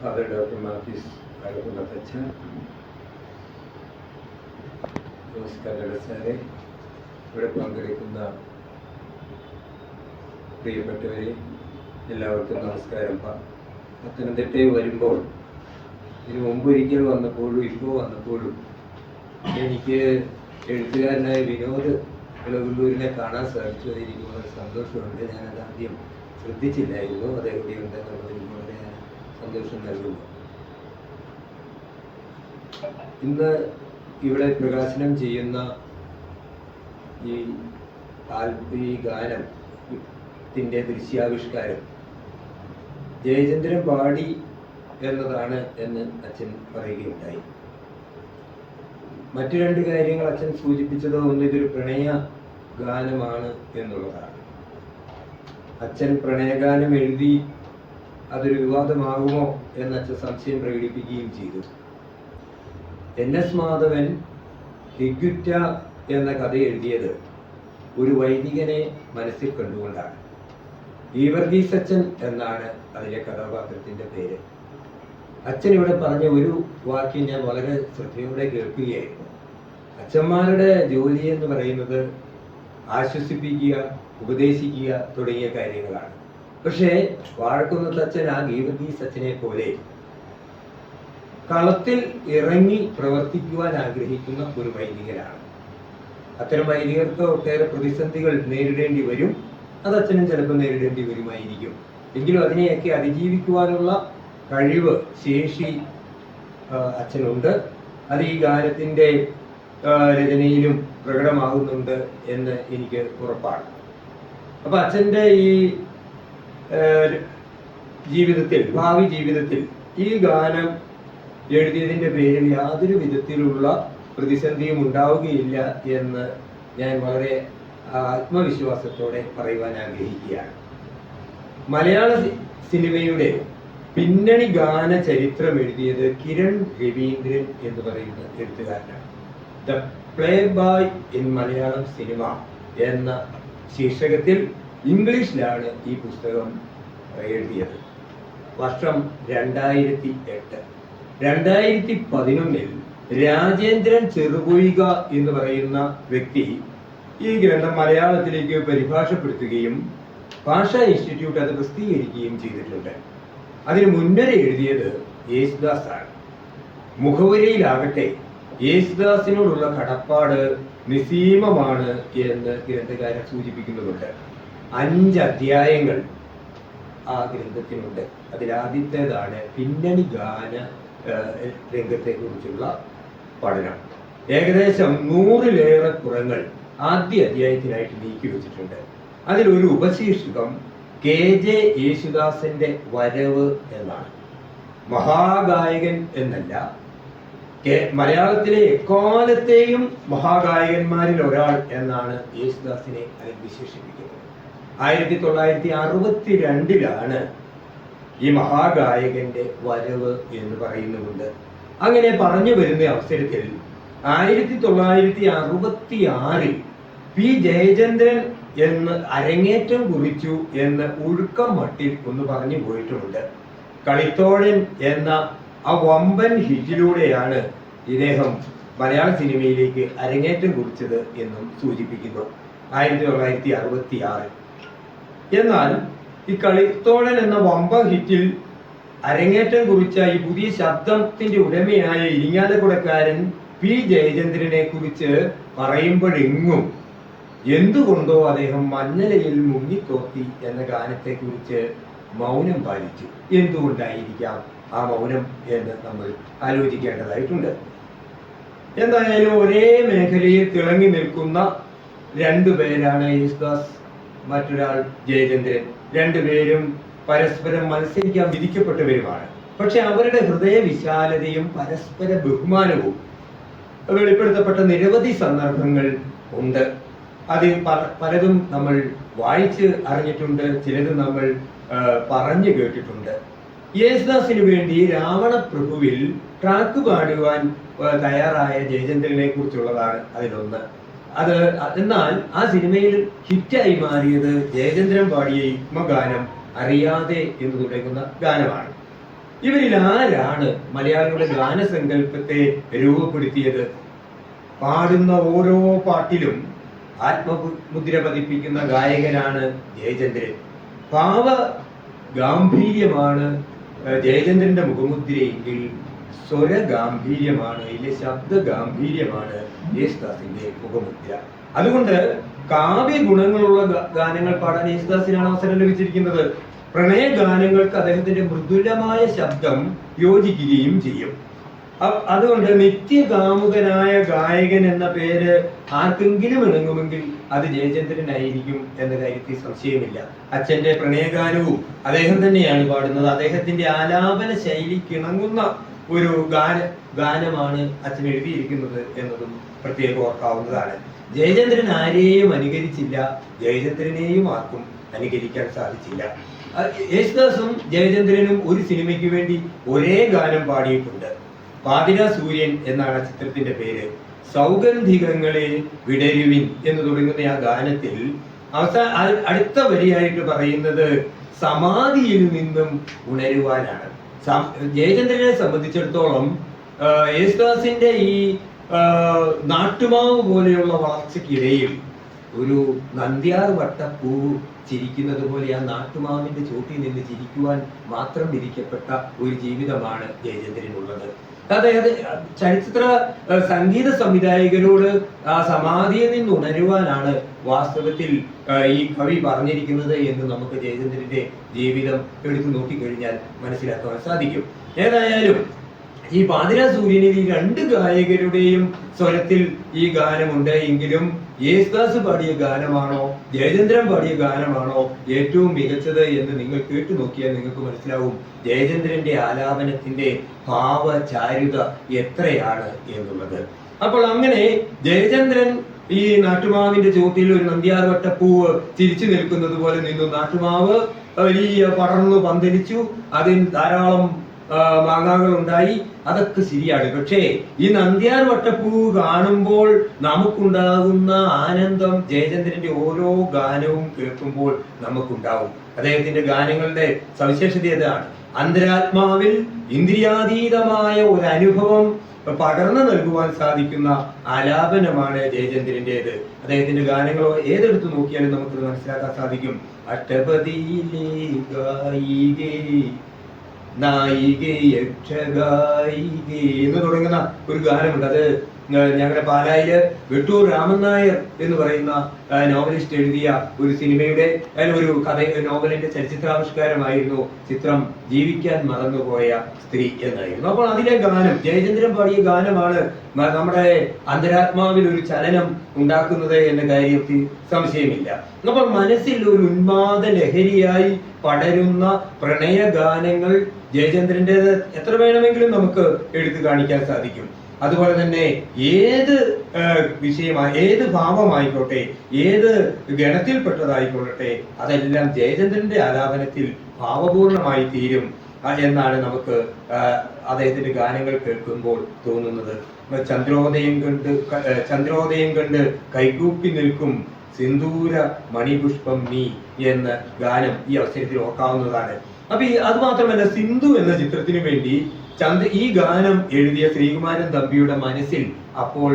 Father doctor Mathews അഴകുന്നത്തച്ഛൻ, സാറെ, ഇവിടെ പങ്കെടുക്കുന്ന പ്രിയപ്പെട്ടവരെ എല്ലാവർക്കും നമസ്കാരം. പത്തനംതിട്ടയിൽ വരുമ്പോൾ ഇതിനു മുമ്പൊരിക്കൽ വന്നപ്പോഴും ഇപ്പോൾ വന്നപ്പോഴും എനിക്ക് എഴുത്തുകാരനായ വിനോദ് ഇളവള്ളൂരിനെ കാണാൻ സാധിച്ചു. എനിക്ക് വളരെ സന്തോഷമുണ്ട്. ഞാനത് ആദ്യം ശ്രദ്ധിച്ചില്ലായിരുന്നു. അദ്ദേഹം ഇവിടെ ഉണ്ടെന്നുള്ളതിൽ വളരെ സന്തോഷം നൽകുന്നു. ഇന്ന് ഇവിടെ പ്രകാശനം ചെയ്യുന്ന ഈ ഗാനത്തിൻ്റെ ദൃശ്യാവിഷ്കാരം ജയചന്ദ്രൻ പാടി എന്നതാണ് എന്ന് അച്ഛൻ പറയുകയുണ്ടായി. മറ്റു രണ്ട് കാര്യങ്ങൾ അച്ഛൻ സൂചിപ്പിച്ചത് ഒന്ന്, ഇതൊരു പ്രണയ ഗാനമാണ് എന്നുള്ളതാണ്. അച്ഛൻ പ്രണയഗാനം എഴുതി അതൊരു വിവാദമാകുമോ എന്ന് അച്ഛൻ സംശയം പ്രകടിപ്പിക്കുകയും ചെയ്തു. NS മാധവൻ ഹിഗ്യുറ്റ എന്ന കഥ എഴുതിയത് ഒരു വൈദികനെ മനസ്സിൽ കണ്ടുകൊണ്ടാണ്. ഗീവർഗീസ് അച്ഛൻ എന്നാണ് അതിലെ കഥാപാത്രത്തിൻ്റെ പേര്. അച്ഛൻ ഇവിടെ പറഞ്ഞ ഒരു വാക്യം ഞാൻ വളരെ ശ്രദ്ധയോടെ കേൾക്കുകയായിരുന്നു. അച്ഛന്മാരുടെ ജോലി എന്ന് പറയുന്നത് ആശ്വസിപ്പിക്കുക, ഉപദേശിക്കുക തുടങ്ങിയ കാര്യങ്ങളാണ്. പക്ഷേ വാഴക്കുന്നത്ത് അച്ഛൻ ആ ഗീവർഗീസ് അച്ഛനെ പോലെ കളത്തിൽ ഇറങ്ങി പ്രവർത്തിക്കുവാൻ ആഗ്രഹിക്കുന്ന ഒരു വൈദികനാണ്. അത്തരം വൈദികർക്ക് ഒട്ടേറെ പ്രതിസന്ധികൾ നേരിടേണ്ടി വരും. അത് അച്ഛനും ചിലപ്പോൾ നേരിടേണ്ടി വരുമായിരിക്കും. എങ്കിലും അതിനെയൊക്കെ അതിജീവിക്കുവാനുള്ള കഴിവ്, ശേഷി അച്ഛനുണ്ട്. അത് ഈ ഗാനത്തിൻ്റെ രചനയിലും പ്രകടമാകുന്നുണ്ട് എന്ന് എനിക്ക് ഉറപ്പാണ്. അപ്പൊ അച്ഛൻ്റെ ഈ ജീവിതത്തിൽ, ഭാവി ജീവിതത്തിൽ ഈ ഗാനം എഴുതിയതിൻ്റെ പേരിൽ യാതൊരു വിധത്തിലുള്ള പ്രതിസന്ധിയും ഉണ്ടാവുകയില്ല എന്ന് ഞാൻ വളരെ ആത്മവിശ്വാസത്തോടെ പറയുവാൻ ആഗ്രഹിക്കുകയാണ്. മലയാള സിനിമയുടെ പിന്നണി ഗാന ചരിത്രം എഴുതിയത് കിരൺ രവീന്ദ്രൻ എന്ന് പറയുന്ന എഴുത്തുകാരനാണ്. The play boy in Malayalam cinema എന്ന ശീർഷകത്തിൽ ഇംഗ്ലീഷിലാണ് ഈ പുസ്തകം എഴുതിയത്. വർഷം 2008. 2011 രാജേന്ദ്രൻ ചെറുപൊയ്ക എന്ന് പറയുന്ന വ്യക്തി ഈ ഗ്രന്ഥം മലയാളത്തിലേക്ക് പരിഭാഷപ്പെടുത്തുകയും ഭാഷാ ഇൻസ്റ്റിറ്റ്യൂട്ട് അത് പ്രസിദ്ധീകരിക്കുകയും ചെയ്തിട്ടുണ്ട്. അതിന് മുന്നരേ എഴുതിയത് യേശുദാസ് ആണ്. മുഖവുരയിലാകട്ടെ യേശുദാസിനോടുള്ള കടപ്പാട് നിസീമമാണ് എന്ന് ഗ്രന്ഥകാരൻ സൂചിപ്പിക്കുന്നുണ്ട്. 5 അധ്യായങ്ങൾ ആ ഗ്രന്ഥത്തിനുണ്ട്. അതിലാദ്യത്തേതാണ് പിന്നണി ഗാന രംഗത്തെ കുറിച്ചുള്ള പഠനം. ഏകദേശം 100-ലേറെ കുറങ്ങൾ ആദ്യ അധ്യായത്തിനായിട്ട് നീക്കി വെച്ചിട്ടുണ്ട്. അതിലൊരു ഉപശീർഷകം KJ യേശുദാസിന്റെ വരവ് എന്നാണ്. മഹാഗായകൻ എന്നല്ല, മലയാളത്തിലെ എക്കാലത്തെയും മഹാഗായകന്മാരിൽ ഒരാൾ എന്നാണ് യേശുദാസിനെ അതിൽ വിശേഷിപ്പിക്കുന്നത്. 1962 ഈ മഹാഗായകന്റെ വരവ് എന്ന് പറയുന്നുണ്ട്. അങ്ങനെ പറഞ്ഞു വരുന്ന അവസരത്തിൽ 1966 P. ജയചന്ദ്രൻ എന്ന് അരങ്ങേറ്റം കുറിച്ചു എന്ന് ഒഴുക്കം മട്ടിൽ ഒന്ന് പറഞ്ഞു പോയിട്ടുമുണ്ട്. കളിത്തോഴൻ എന്ന ആ വമ്പൻ ഹിറ്റിലൂടെയാണ് ഇദ്ദേഹം മലയാള സിനിമയിലേക്ക് അരങ്ങേറ്റം കുറിച്ചത് എന്നും സൂചിപ്പിക്കുന്നു. 1966. എന്നാൽ ഈ കളിത്തോഴൻ എന്ന വമ്പൻ ഹിറ്റിൽ അരങ്ങേറ്റം കുറിച്ച ഈ പുതിയ ശബ്ദത്തിന്റെ ഉടമയായ ഇരിങ്ങാലക്കുടക്കാരൻ P. ജയചന്ദ്രനെ കുറിച്ച് പറയുമ്പോഴെങ്ങും എന്തുകൊണ്ടോ അദ്ദേഹം മഞ്ഞലയിൽ മുങ്ങിത്തോത്തി എന്ന ഗാനത്തെ കുറിച്ച് മൗനം പാലിച്ചു. എന്തുകൊണ്ടായിരിക്കാം ആ മൗനം എന്ന് നമ്മൾ ആലോചിക്കേണ്ടതായിട്ടുണ്ട്. എന്തായാലും ഒരേ മേഖലയിൽ തിളങ്ങി നിൽക്കുന്ന 2 പേരാണ് യേശുദാസ്, മറ്റൊരാൾ ജയചന്ദ്രൻ. 2 പേരും പരസ്പരം മത്സരിക്കാൻ വിധിക്കപ്പെട്ടവരുമാണ്. പക്ഷെ അവരുടെ ഹൃദയ വിശാലതയും പരസ്പര ബഹുമാനവും വെളിപ്പെടുത്തപ്പെട്ട നിരവധി സന്ദർഭങ്ങൾ ഉണ്ട്. അതിൽ പലതും നമ്മൾ വായിച്ച് അറിഞ്ഞിട്ടുണ്ട്, ചിലത് നമ്മൾ പറഞ്ഞു കേട്ടിട്ടുണ്ട്. യേശുദാസിന് വേണ്ടി രാവണപ്രഭുവിൽ ട്രാക്ക് പാടുവാൻ തയ്യാറായ ജയചന്ദ്രനെ കുറിച്ചുള്ളതാണ് അതിലൊന്ന്. എന്നാൽ ആ സിനിമയിൽ ഹിറ്റായി മാറിയത് ജയചന്ദ്രൻ പാടിയ യുഗ്മഗാനം അറിയാതെ എന്ന് തുടങ്ങുന്ന ഗാനമാണ്. ഇവരിൽ ആരാണ് മലയാളികളുടെ ഗാനസങ്കല്പത്തെ രൂപപ്പെടുത്തിയത്? പാടുന്ന ഓരോ പാട്ടിലും ആത്മമുദ്ര പതിപ്പിക്കുന്ന ഗായകനാണ് ജയചന്ദ്രൻ. ഭാവ ഗാംഭീര്യമാണ് ജയചന്ദ്രന്റെ മുഖമുദ്രയെങ്കിൽ സ്വര ഗാംഭീര്യമാണ്, ഇല്ലെ ശബ്ദ ഗാംഭീര്യമാണ് യേശുദാസിന്റെ മുഖമുദ്ര. അതുകൊണ്ട് കാവ്യ ഗുണങ്ങളുള്ള ഗാനങ്ങൾ പാടാൻ യേശുദാസിനാണ് അവസരം ലഭിച്ചിരിക്കുന്നത്. പ്രണയ ഗാനങ്ങൾക്ക് അദ്ദേഹത്തിന്റെ മൃദുലമായ ശബ്ദം യോജിക്കുകയും ചെയ്യും. അതുകൊണ്ട് നിത്യകാമുകനായ ഗായകൻ എന്ന പേര് ആർക്കെങ്കിലും ഇണങ്ങുമെങ്കിൽ അത് ജയചന്ദ്രനായിരിക്കും എന്ന കാര്യത്തിൽ സംശയമില്ല. അച്ഛന്റെ പ്രണയഗാനവും അദ്ദേഹം തന്നെയാണ് പാടുന്നത്. അദ്ദേഹത്തിന്റെ ആലാപന ശൈലിക്ക് ഇണങ്ങുന്ന ഒരു ഗാനമാണ് അച്ഛൻ എഴുതിയിരിക്കുന്നത് എന്നതും പ്രത്യേകം ഓർക്കാവുന്നതാണ്. ജയചന്ദ്രൻ ആരെയും അനുകരിച്ചില്ല, ജയചന്ദ്രനെയും ആർക്കും അനുകരിക്കാൻ സാധിച്ചില്ല. യേശുദാസും ജയചന്ദ്രനും ഒരു സിനിമയ്ക്ക് വേണ്ടി ഒരേ ഗാനം പാടിയിട്ടുണ്ട്. പാതിര സൂര്യൻ എന്നാണ് ചിത്രത്തിന്റെ പേര്. സൗഗന്ധികങ്ങളെ വിടരുവിൻ എന്ന് തുടങ്ങുന്ന ആ ഗാനത്തിൽ അടുത്ത വരിയായിട്ട് പറയുന്നത് സമാധിയിൽ നിന്നും ഉണരുവാനാണ്. ജയചന്ദ്രനെ സംബന്ധിച്ചിടത്തോളം യേശുദാസിന്റെ ഈ നാട്ടുമാവ് പോലെയുള്ള വളർച്ചയ്ക്കിടയിൽ ഒരു നന്ദ്യാർ വട്ടപ്പൂ ചിരിക്കുന്നത് പോലെ ആ നാട്ടുമാവിന്റെ ചോട്ടിൽ നിന്ന് ചിരിക്കുവാൻ മാത്രം വിധിക്കപ്പെട്ട ഒരു ജീവിതമാണ് ജയചന്ദ്രനുള്ളത്. അതായത് ചലച്ചിത്ര സംഗീത സംവിധായകരോട് ആ സമാധിയിൽ നിന്ന് ഉണരുവാനാണ് വാസ്തവത്തിൽ ഈ കവി പറഞ്ഞിരിക്കുന്നത് എന്ന് നമുക്ക് ജയചന്ദ്രന്റെ ജീവിതം എടുത്തു നോക്കിക്കഴിഞ്ഞാൽ മനസ്സിലാക്കാൻ സാധിക്കും. ഏതായാലും ഈ പാതിര സൂര്യനിൽ ഈ രണ്ട് ഗായകരുടെയും സ്വരത്തിൽ ഈ ഗാനമുണ്ട് എങ്കിലും യേശുദാസ് പാടിയ ഗാനമാണോ ജയചന്ദ്രൻ പാടിയ ഗാനമാണോ ഏറ്റവും മികച്ചത് എന്ന് നിങ്ങൾ കേട്ടു നോക്കിയാൽ നിങ്ങൾക്ക് മനസ്സിലാവും ജയചന്ദ്രന്റെ ആലാപനത്തിന്റെ ഭാവചാരുത എത്രയാണ് എന്നുള്ളത്. അപ്പോൾ അങ്ങനെ ജയചന്ദ്രൻ ഈ നാട്ടുമാവിന്റെ ചോട്ടിൽ ഒരു നന്ദ്യാർ വട്ടപ്പൂവ് ചിരിച്ചു നിൽക്കുന്നത് പോലെ നിന്നു. നാട്ടുമാവ് വലിയ പടർന്നു പന്തലിച്ചു, അതിൽ ധാരാളം മാങ്ങാകൾ ഉണ്ടായി. അതൊക്കെ ശരിയാണ്. പക്ഷേ ഈ നന്ദ്യാർ വട്ടപ്പൂവ് കാണുമ്പോൾ നമുക്കുണ്ടാകുന്ന ആനന്ദം ജയചന്ദ്രന്റെ ഓരോ ഗാനവും കേൾക്കുമ്പോൾ നമുക്കുണ്ടാവും. അദ്ദേഹത്തിന്റെ ഗാനങ്ങളുടെ സവിശേഷത ഏതാണ്? അന്തരാത്മാവിൽ ഇന്ദ്രിയാതീതമായ ഒരു അനുഭവം പകർന്നു നൽകുവാൻ സാധിക്കുന്ന ആലാപനമാണ് ജയചന്ദ്രന്റേത്. അദ്ദേഹത്തിന്റെ ഗാനങ്ങളോ ഏതെടുത്ത് നോക്കിയാലും നമുക്കത് മനസ്സിലാക്കാൻ സാധിക്കും. അഷ്ടപതിയിലെ ഗായികേ നായികേ യക്ഷഗായികേ എന്ന് തുടങ്ങുന്ന ഒരു ഗാനമുണ്ട്. അത് ഞങ്ങളുടെ പാലായില് വെട്ടൂർ രാമൻ നായർ എന്ന് പറയുന്ന നോവലിസ്റ്റ് എഴുതിയ ഒരു സിനിമയുടെ ഒരു നോവലിന്റെ ചലച്ചിത്രാവിഷ്കാരമായിരുന്നു ചിത്രം ജീവിക്കാൻ മറന്നുപോയ സ്ത്രീ എന്നായിരുന്നു. അപ്പോൾ അതിലെ ഗാനം ജയചന്ദ്രൻ പാടിയ ഗാനമാണ് നമ്മുടെ അന്തരാത്മാവിൽ ഒരു ചലനം ഉണ്ടാക്കുന്നത് എന്ന കാര്യത്തിൽ സംശയമില്ല. അപ്പോൾ മനസ്സിൽ ഒരു ഉന്മാദ ലഹരിയായി പടരുന്ന പ്രണയ ഗാനങ്ങൾ ജയചന്ദ്രന്റേത് എത്ര വേണമെങ്കിലും നമുക്ക് എടുത്തു കാണിക്കാൻ സാധിക്കും. അതുപോലെ തന്നെ ഏത് വിഷയമായി ഏത് ഭാവമായിക്കോട്ടെ ഏത് ഗണത്തിൽപ്പെട്ടതായിക്കോട്ടെ അതെല്ലാം ജയചന്ദ്രന്റെ ആലാപനത്തിൽ ഭാവപൂർണമായി തീരും എന്നാണ് നമുക്ക് അദ്ദേഹത്തിന്റെ ഗാനങ്ങൾ കേൾക്കുമ്പോൾ തോന്നുന്നത്. ചന്ദ്രോദയം കണ്ട് കൈകൂപ്പി നിൽക്കും സിന്ദൂര മണിപുഷ്പം നീ എന്ന ഗാനം ഈ അവസരത്തിൽ ഓർക്കാവുന്നതാണ്. അപ്പൊ അത് മാത്രമല്ല, സിന്ധു എന്ന ചിത്രത്തിന് വേണ്ടി ഈ ഗാനം എഴുതിയ ശ്രീകുമാരൻ തമ്പിയുടെ മനസ്സിൽ അപ്പോൾ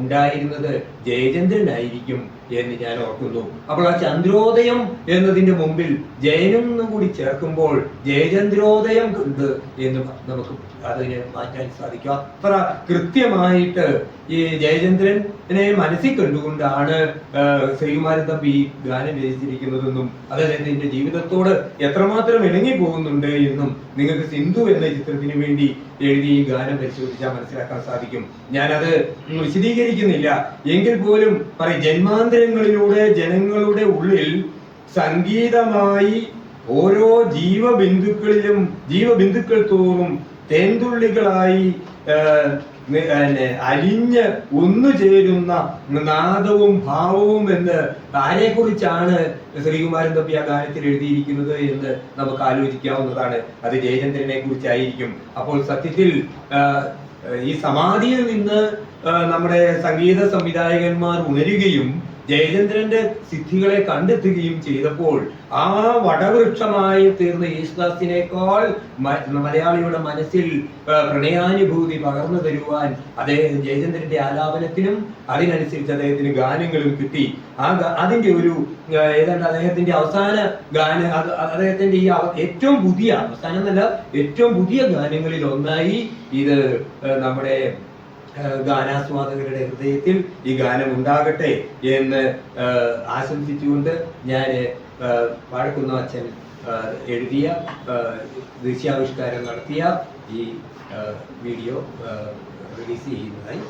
ഉണ്ടായിരുന്നത് ജയചന്ദ്രനായിരിക്കും എന്ന് ഞാൻ ഓർക്കുന്നു. അപ്പോൾ ആ ചന്ദ്രോദയം എന്നതിന്റെ മുമ്പിൽ ജയനും കൂടി ചേർക്കുമ്പോൾ ജയചന്ദ്രോദയം കണ്ട് എന്ന് നമുക്ക് അതിനെ മാറ്റാൻ സാധിക്കും. അത്ര കൃത്യമായിട്ട് ഈ ജയചന്ദ്രനെ മനസ്സിൽ കണ്ടുകൊണ്ടാണ് ശ്രീകുമാരൻ തമ്പി ഈ ഗാനം രചിച്ചിരിക്കുന്നതെന്നും അദ്ദേഹത്തിന്റെ ജീവിതത്തോട് എത്രമാത്രം ഇണങ്ങി പോകുന്നുണ്ട് എന്നും നിങ്ങൾക്ക് സിന്ധു എന്ന ചിത്രത്തിന് വേണ്ടി എഴുതി ഈ ഗാനം പരിശോധിച്ചാൽ മനസ്സിലാക്കാൻ സാധിക്കും. ഞാനത് വിശദീകരിക്കുന്നില്ല എങ്കിൽ പോലും പറയും, ജന്മാന്തരങ്ങളിലൂടെ ജനങ്ങളുടെ ഉള്ളിൽ സംഗീതമായി ഓരോ ജീവബിന്ദുക്കൾ തോറും തേൻതുള്ളികളായി അലിഞ്ഞ് ഒന്നു ചേരുന്ന നാദവും ഭാവവും എന്ന് ആരെക്കുറിച്ചാണ് ശ്രീകുമാരൻ തമ്പി ആ ഗാനത്തിൽ എഴുതിയിരിക്കുന്നത് എന്ന് നമുക്ക് ആലോചിക്കാവുന്നതാണ്. അത് ജയചന്ദ്രനെ കുറിച്ചായിരിക്കും. അപ്പോൾ സത്യത്തിൽ ഈ സമാധിയിൽ നിന്ന് നമ്മുടെ സംഗീത സംവിധായകന്മാർ ഉണരുകയും ജയചന്ദ്രന്റെ സിദ്ധികളെ കണ്ടെത്തുകയും ചെയ്തപ്പോൾ ആ വടവൃക്ഷമായി തീർന്ന യേശുദാസിനേക്കാൾ മലയാളിയുടെ മനസ്സിൽ പ്രണയാനുഭൂതി പകർന്നു തരുവാൻ അദ്ദേഹം ജയചന്ദ്രന്റെ ആലാപനത്തിനും അതിനനുസരിച്ച് അദ്ദേഹത്തിന് ഗാനങ്ങളും കിട്ടി. അതിന്റെ ഒരു ഏതാണ്ട് അദ്ദേഹത്തിന്റെ അവസാന അദ്ദേഹത്തിന്റെ ഈ ഏറ്റവും പുതിയ അവസാനം എന്നല്ല ഏറ്റവും പുതിയ ഗാനങ്ങളിൽ ഒന്നായി ഇത് നമ്മുടെ ഗാനാസ്വാദകരുടെ ഹൃദയത്തിൽ ഈ ഗാനം ഉണ്ടാകട്ടെ എന്ന് ആശംസിച്ചുകൊണ്ട് ഞാൻ വാഴക്കുന്ന് അച്ഛൻ എഴുതിയ ദൃശ്യാവിഷ്കാരം നടത്തിയ ഈ വീഡിയോ റിലീസ് ചെയ്യുന്നതായി